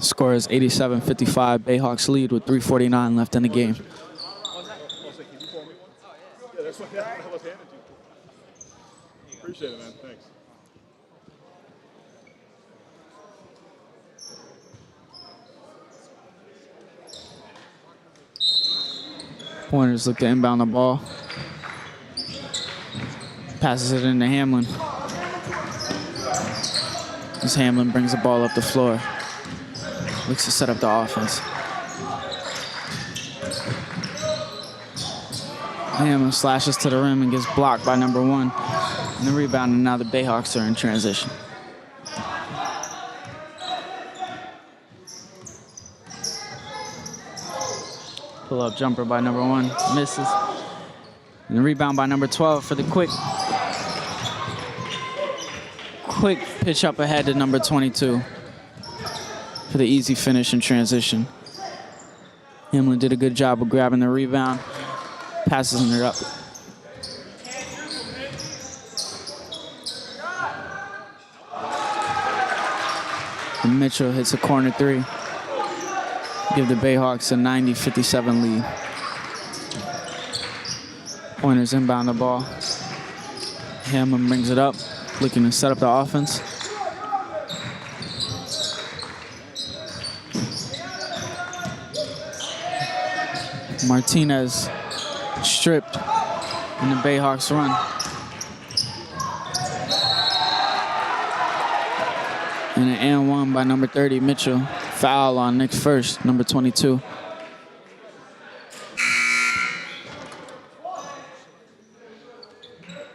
Score is 87-55. Bayhawks lead with 3:49 left in the game. Appreciate it, man. Thanks. Pointers look to inbound the ball. Passes it into Hamlin. As Hamlin brings the ball up the floor. Looks to set up the offense. Hamlin slashes to the rim and gets blocked by number 1. And the rebound, and now the Bayhawks are in transition. Pull-up jumper by number 1, misses. And the rebound by number 12 for the quick pitch up ahead to number 22 for the easy finish in transition. Hamlin did a good job of grabbing the rebound, passes it up. And Mitchell hits a corner 3. Give the Bayhawks a 90-57 lead. Pointers inbound the ball. Hamlin brings it up, looking to set up the offense. Martinez stripped, and the Bayhawks run. And an and 1 by number 30, Mitchell. Foul on Nick First, number 22.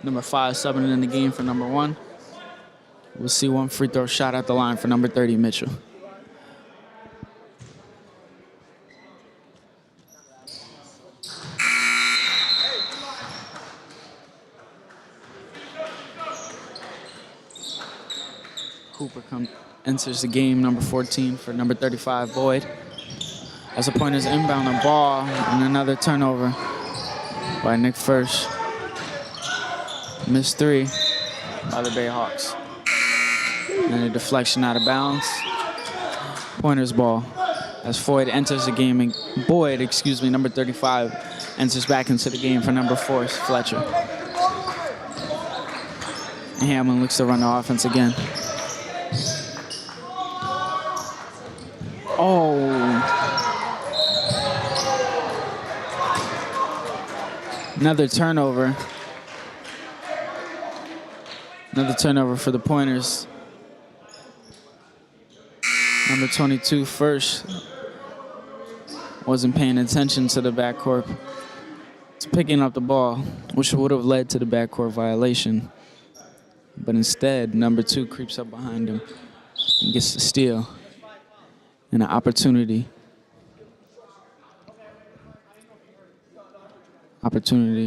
Number 5 subbing in the game for number 1. We'll see one free throw shot at the line for number 30, Mitchell. Hooper enters the game, number 14 for number 35, Boyd. As the Pointers inbound the ball, and another turnover by Nick First. Missed 3 by the Bayhawks. And a deflection out of bounds. Pointers ball. As Boyd enters the game, and Boyd, number 35, enters back into the game for number 4, Fletcher. And Hamlin looks to run the offense again. Oh. Another turnover. Another turnover for the Pointers. Number 22, First, wasn't paying attention to the backcourt. It's picking up the ball, which would have led to the backcourt violation. But instead, number 2 creeps up behind him and gets the steal. And an opportunity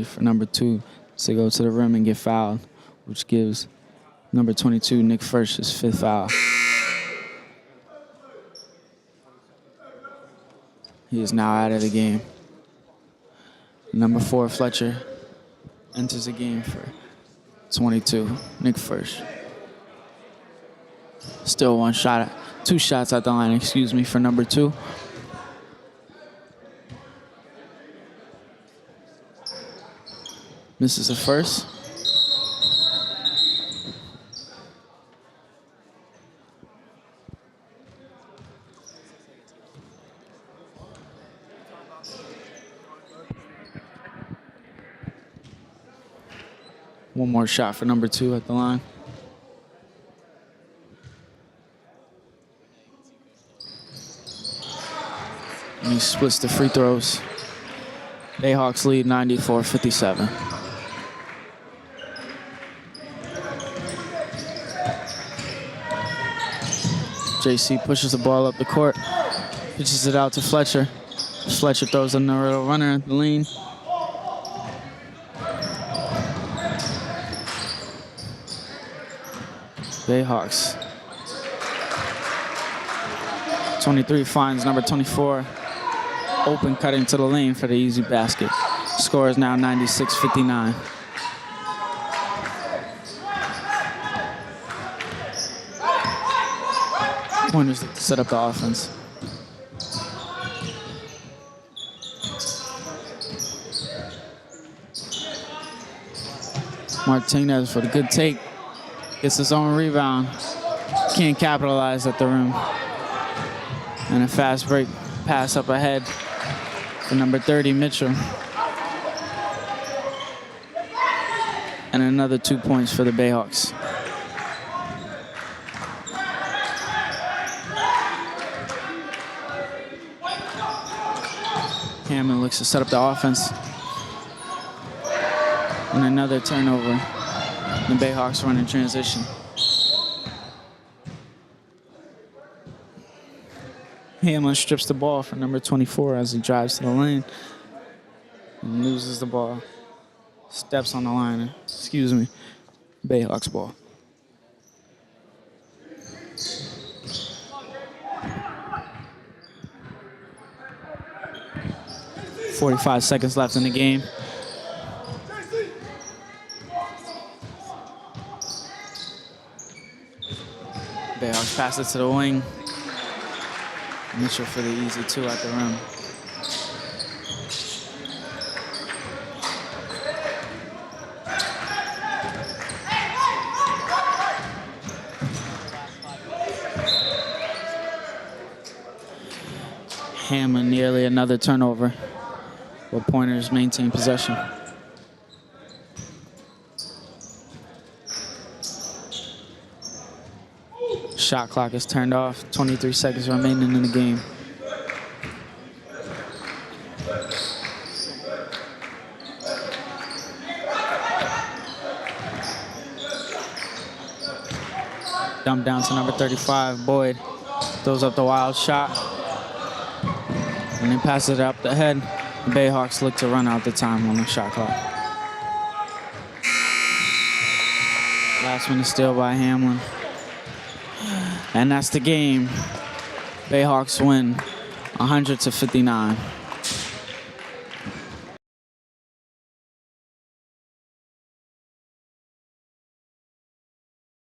for number 2 to go to the rim and get fouled, which gives number 22, Nick First, his 5th foul. He is now out of the game. Number 4, Fletcher, enters the game for 22, Nick First. Still 2 shots at the line, for number 2. Misses the first. One more shot for number 2 at the line. And he splits the free throws. Bayhawks lead 94-57. JC pushes the ball up the court, pitches it out to Fletcher. Fletcher throws another runner at the lane. Bayhawks. 23 finds number 24. Open cutting to the lane for the easy basket. Score is now 96-59. Pointers to set up the offense. Martinez for the good take. Gets his own rebound. Can't capitalize at the rim. And a fast break pass up ahead for number 30, Mitchell. And another 2 points for the Bayhawks. Hamlin looks to set up the offense. And another turnover. The Bayhawks run in transition. Hamlin strips the ball for number 24 as he drives to the lane and loses the ball. Steps on the line. Excuse me. Bayhawks ball. .45 seconds left in the game. Bayhawks pass it to the wing. Mitchell for the easy 2 at the rim. Hamlin nearly another turnover, but Pointers maintain possession. Shot clock is turned off. 23 seconds remaining in the game. Dump down to number 35, Boyd. Throws up the wild shot. And he passes it up the head. The Bayhawks look to run out the time on the shot clock. Last one is steal by Hamlin. And that's the game. Bayhawks win 100-59.